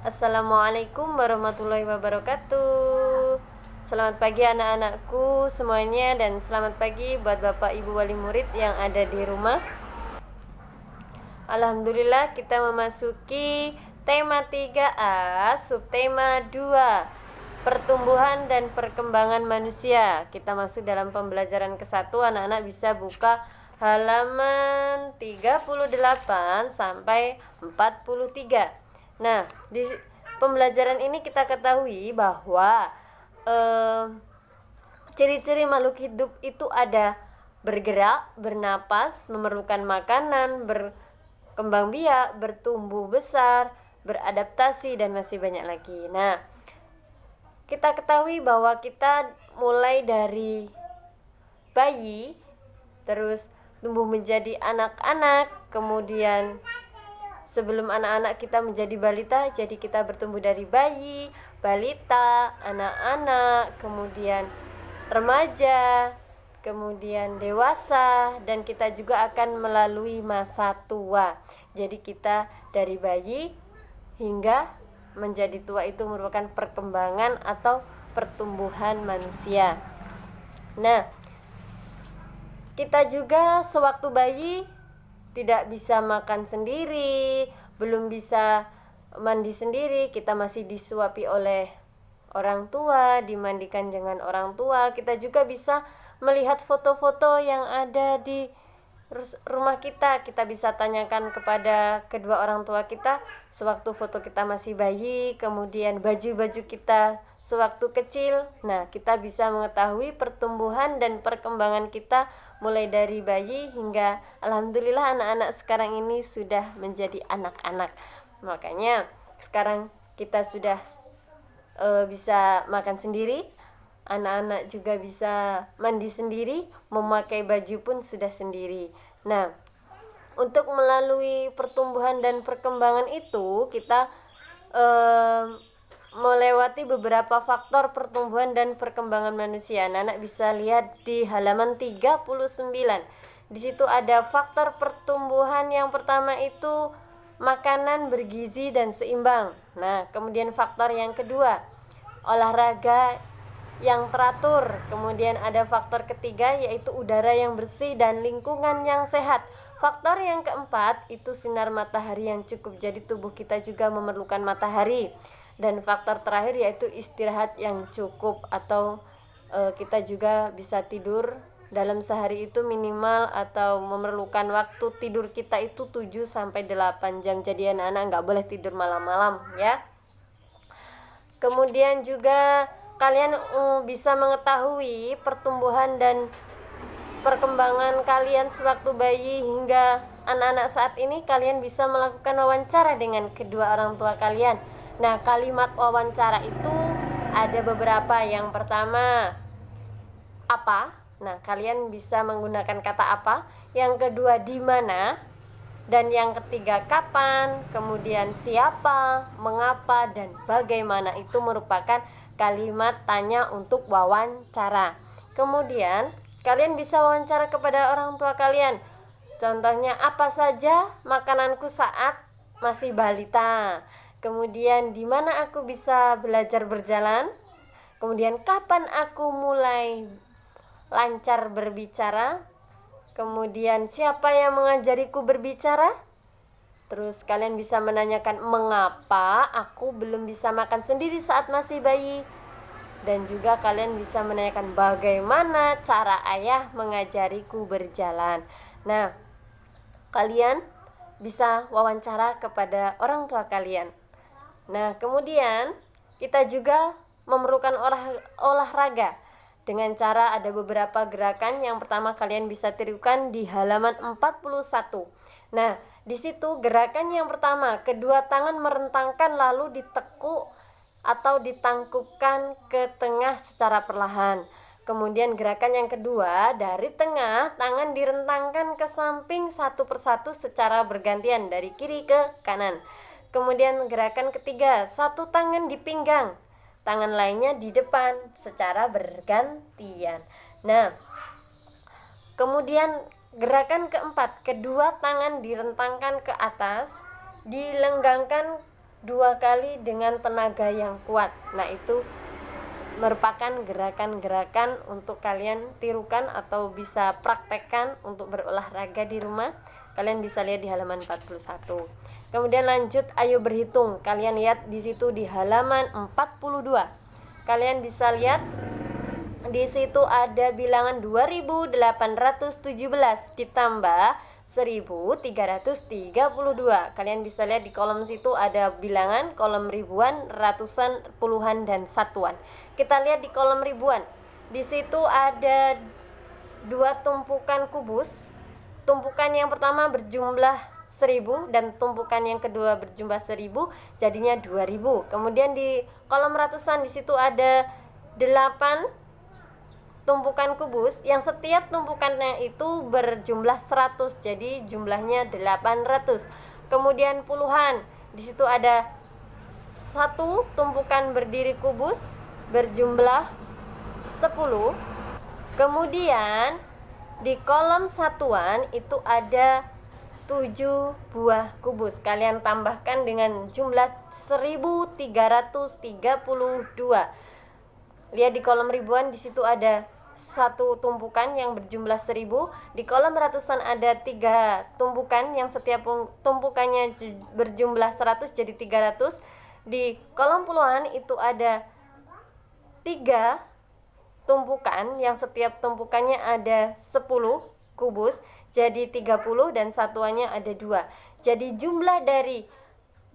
Assalamualaikum warahmatullahi wabarakatuh. Selamat pagi anak-anakku semuanya, dan selamat pagi buat Bapak Ibu wali murid yang ada di rumah. Alhamdulillah kita memasuki tema 3A, subtema 2, pertumbuhan dan perkembangan manusia. Kita masuk dalam pembelajaran ke-1. Anak-anak bisa buka halaman 38 sampai 43. Nah, di pembelajaran ini kita ketahui bahwa ciri-ciri makhluk hidup itu ada bergerak, bernapas, memerlukan makanan, berkembang biak, bertumbuh besar, beradaptasi, dan masih banyak lagi. Nah, kita ketahui bahwa kita mulai dari bayi, terus tumbuh menjadi anak-anak, kemudian sebelum anak-anak kita menjadi balita, jadi kita bertumbuh dari bayi, balita, anak-anak, kemudian remaja, kemudian dewasa, dan kita juga akan melalui masa tua. Jadi kita dari bayi hingga menjadi tua itu merupakan perkembangan atau pertumbuhan manusia. Nah, kita juga sewaktu bayi tidak bisa makan sendiri, belum bisa mandi sendiri, kita masih disuapi oleh orang tua, dimandikan dengan orang tua. Kita juga bisa melihat foto-foto yang ada di rumah kita. Kita bisa tanyakan kepada kedua orang tua kita sewaktu foto kita masih bayi, kemudian baju-baju kita sewaktu kecil. Nah, kita bisa mengetahui pertumbuhan dan perkembangan kita mulai dari bayi hingga alhamdulillah anak-anak sekarang ini sudah menjadi anak-anak. Makanya sekarang kita sudah bisa makan sendiri, anak-anak juga bisa mandi sendiri, memakai baju pun sudah sendiri. Nah, untuk melalui pertumbuhan dan perkembangan itu kita melewati beberapa faktor pertumbuhan dan perkembangan manusia. Anak bisa lihat di halaman 39. Di situ ada faktor pertumbuhan yang pertama itu makanan bergizi dan seimbang. Nah, kemudian faktor yang kedua, olahraga yang teratur. Kemudian ada faktor ketiga yaitu udara yang bersih dan lingkungan yang sehat. Faktor yang keempat itu sinar matahari yang cukup. Jadi tubuh kita juga memerlukan matahari. Dan faktor terakhir yaitu istirahat yang cukup, atau kita juga bisa tidur dalam sehari itu minimal atau memerlukan waktu tidur kita itu 7-8 jam. Jadi anak-anak nggak boleh tidur malam-malam ya. Kemudian juga kalian bisa mengetahui pertumbuhan dan perkembangan kalian sewaktu bayi hingga anak-anak saat ini. Kalian bisa melakukan wawancara dengan kedua orang tua kalian. Nah, kalimat wawancara itu ada beberapa. Yang pertama, apa? Nah, kalian bisa menggunakan kata apa. Yang kedua, di mana? Dan yang ketiga, kapan? Kemudian siapa, mengapa, dan bagaimana. Itu merupakan kalimat tanya untuk wawancara. Kemudian kalian bisa wawancara kepada orang tua kalian. Contohnya, apa saja makananku saat masih balita? Kemudian di mana aku bisa belajar berjalan? Kemudian kapan aku mulai lancar berbicara? Kemudian siapa yang mengajariku berbicara? Terus kalian bisa menanyakan mengapa aku belum bisa makan sendiri saat masih bayi. Dan juga kalian bisa menanyakan bagaimana cara ayah mengajariku berjalan. Nah, kalian bisa wawancara kepada orang tua kalian. Nah, kemudian kita juga memerlukan olahraga dengan cara ada beberapa gerakan. Yang pertama kalian bisa tirukan di halaman 41. Nah, di situ gerakan yang pertama, kedua tangan merentangkan lalu ditekuk atau ditangkupkan ke tengah secara perlahan. Kemudian gerakan yang kedua, dari tengah tangan direntangkan ke samping satu persatu secara bergantian dari kiri ke kanan. Kemudian gerakan ketiga, satu tangan di pinggang, tangan lainnya di depan secara bergantian. Nah, kemudian gerakan keempat, kedua tangan direntangkan ke atas, dilenggangkan 2 kali dengan tenaga yang kuat. Nah, itu merupakan gerakan-gerakan untuk kalian tirukan atau bisa praktekkan untuk berolahraga di rumah. Kalian bisa lihat di halaman 41. Kemudian lanjut, ayo berhitung. Kalian lihat di situ di halaman 42. Kalian bisa lihat di situ ada bilangan 2817 ditambah 1332. Kalian bisa lihat di kolom situ ada bilangan, kolom ribuan, ratusan, puluhan, dan satuan. Kita lihat di kolom ribuan. Di situ ada 2 tumpukan kubus. Tumpukan yang pertama berjumlah 1000 dan tumpukan yang kedua berjumlah 1000, jadinya 2000. Kemudian di kolom ratusan di situ ada 8 tumpukan kubus yang setiap tumpukannya itu berjumlah 100, jadi jumlahnya 800. Kemudian puluhan, di situ ada 1 tumpukan berdiri kubus berjumlah 10. Kemudian di kolom satuan itu ada 7 buah kubus. Kalian tambahkan dengan jumlah 1332. Lihat di kolom ribuan, di situ ada 1 tumpukan yang berjumlah 1000. Di kolom ratusan ada 3 tumpukan yang setiap tumpukannya berjumlah 100, jadi 300. Di kolom puluhan itu ada 3 tumpukan yang setiap tumpukannya ada 10 kubus, jadi 30, dan satuannya ada 2. Jadi jumlah dari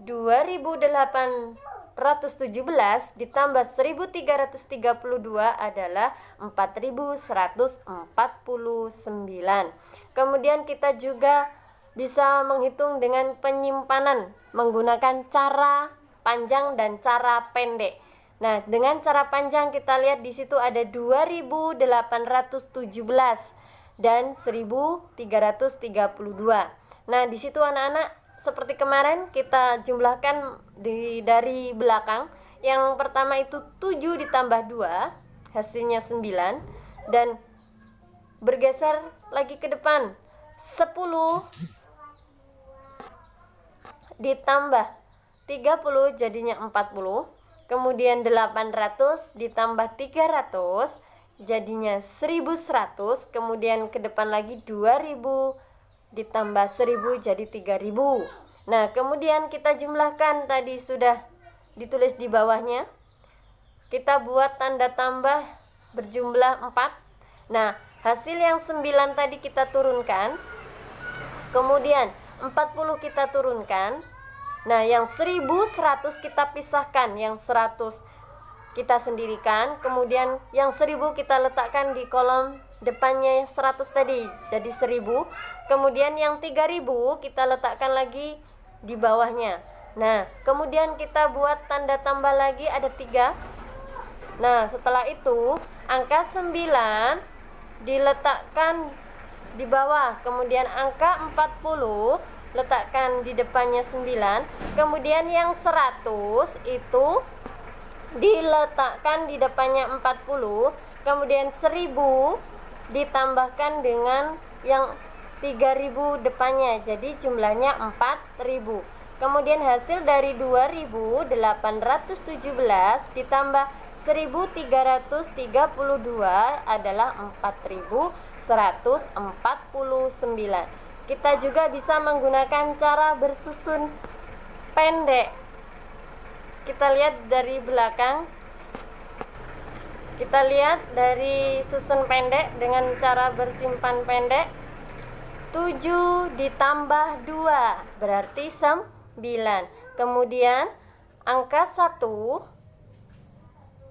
2817 ditambah 1332 adalah 4149. Kemudian kita juga bisa menghitung dengan penyimpanan menggunakan cara panjang dan cara pendek. Nah, dengan cara panjang kita lihat di situ ada 2817 dan 1332. Nah, di situ anak-anak seperti kemarin kita jumlahkan dari belakang. Yang pertama itu 7 ditambah 2, hasilnya 9. Dan bergeser lagi ke depan, 10 ditambah 30 jadinya 40. Kemudian 800 ditambah 300 jadinya 1100. Kemudian ke depan lagi 2000 ditambah 1000 jadi 3000. Nah, kemudian kita jumlahkan, tadi sudah ditulis di bawahnya. Kita buat tanda tambah berjumlah 4. Nah, hasil yang 9 tadi kita turunkan. Kemudian 40 kita turunkan. Nah, yang 1100 kita pisahkan, yang 100 kita sendirikan. Kemudian yang 1000 kita letakkan di kolom depannya 100 tadi, jadi 1000. Kemudian yang 3000 kita letakkan lagi di bawahnya. Nah, kemudian kita buat tanda tambah lagi, ada 3. Nah, setelah itu angka 9 diletakkan di bawah. Kemudian angka 40 letakkan di depannya 9. Kemudian yang 100 itu diletakkan di depannya 40. Kemudian 1000 ditambahkan dengan yang 3000 depannya, jadi jumlahnya 4000. Kemudian hasil dari 2817 ditambah 1332 adalah 4149. Kita juga bisa menggunakan cara bersusun pendek. Kita lihat dari belakang. Kita lihat dari susun pendek dengan cara bersimpan pendek. 7 ditambah 2 berarti 9. Kemudian angka 1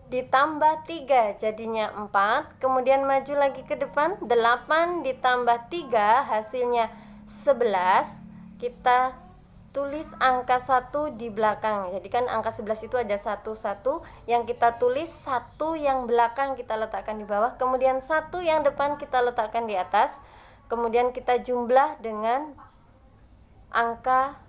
ditambah 3 jadinya 4. Kemudian maju lagi ke depan, 8 ditambah 3 hasilnya 11. Kita tulis angka 1 di belakang. Jadi kan angka 11 itu ada 1 yang kita tulis, 1 yang belakang kita letakkan di bawah, kemudian 1 yang depan kita letakkan di atas. Kemudian kita jumlah dengan angka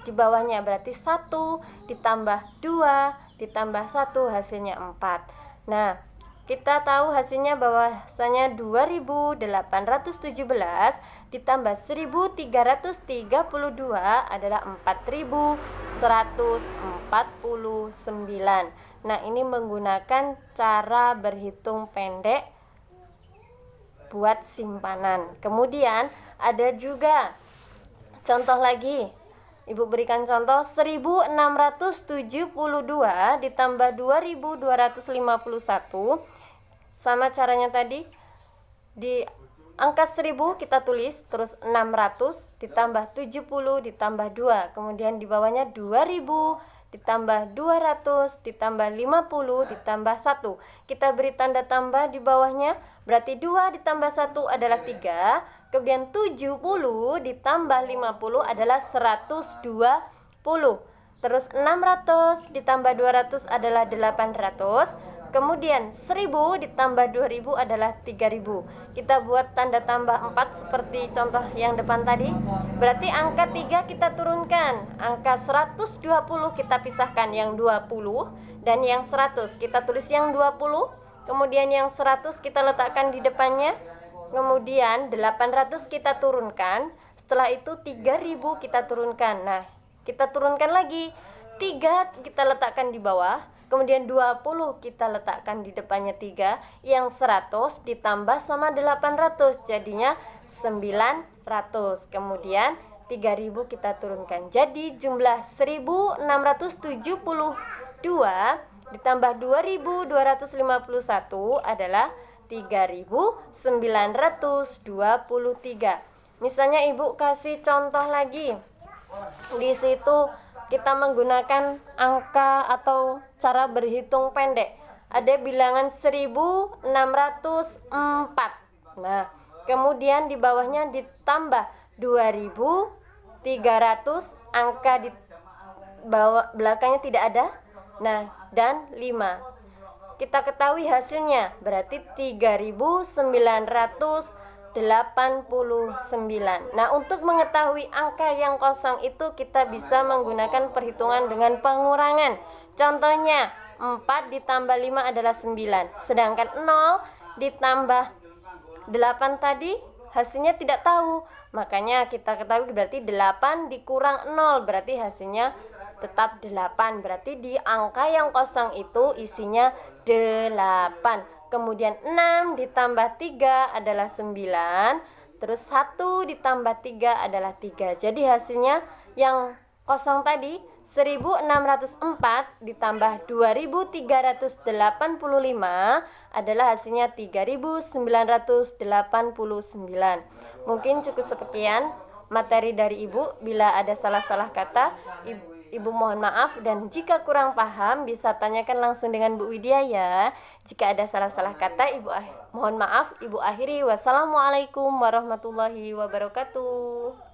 di bawahnya, berarti 1 ditambah 2 ditambah 1 hasilnya 4. Nah, kita tahu hasilnya bahwasanya 2817 ditambah 1332 adalah 4149. 149. Nah, ini menggunakan cara berhitung pendek buat simpanan. Kemudian ada juga contoh lagi. Ibu berikan contoh 1672 ditambah 2251. Sama caranya tadi. Di angka 1000 kita tulis, terus 600 ditambah 70 ditambah 2. Kemudian di bawahnya 2000 ditambah 200 ditambah 50 ditambah 1. Kita beri tanda tambah di bawahnya, berarti 2 ditambah 1 adalah 3. Kemudian 70 ditambah 50 adalah 120. Terus 600 ditambah 200 adalah 800. Kemudian 1000 ditambah 2000 adalah 3000. Kita buat tanda tambah 4 seperti contoh yang depan tadi. Berarti angka 3 kita turunkan. Angka 120 kita pisahkan yang 20 dan yang 100. Kita tulis yang 20. Kemudian yang 100 kita letakkan di depannya. Kemudian 800 kita turunkan. Setelah itu 3000 kita turunkan. Nah, kita turunkan lagi. 3 kita letakkan di bawah. Kemudian 20 kita letakkan di depannya 3. Yang 100 ditambah sama 800. Jadinya 900. Kemudian 3000 kita turunkan. Jadi jumlah 1672 ditambah 2251 adalah 3923. Misalnya ibu kasih contoh lagi. Di situ kita menggunakan angka atau cara berhitung pendek. Ada bilangan 1604. Nah, kemudian di bawahnya ditambah 2300, angka di bawah belakangnya tidak ada. Nah, dan 5. Kita ketahui hasilnya, berarti 3989. Nah, untuk mengetahui angka yang kosong itu kita bisa menggunakan perhitungan dengan pengurangan. Contohnya, 4 ditambah 5 adalah 9. Sedangkan 0 ditambah 8 tadi hasilnya tidak tahu. Makanya kita ketahui berarti 8 dikurang 0, berarti hasilnya tetap 8. Berarti di angka yang kosong itu isinya 8. Kemudian 6 ditambah 3 adalah 9. Terus 1 ditambah 3 adalah 3. Jadi hasilnya yang kosong tadi 1604 ditambah 2385 adalah hasilnya 3989. Mungkin cukup sekian materi dari Ibu. Bila ada salah-salah kata, Ibu mohon maaf, dan jika kurang paham bisa tanyakan langsung dengan Bu Widya ya. Jika ada salah-salah kata, mohon maaf, Ibu akhiri. Wassalamualaikum warahmatullahi wabarakatuh.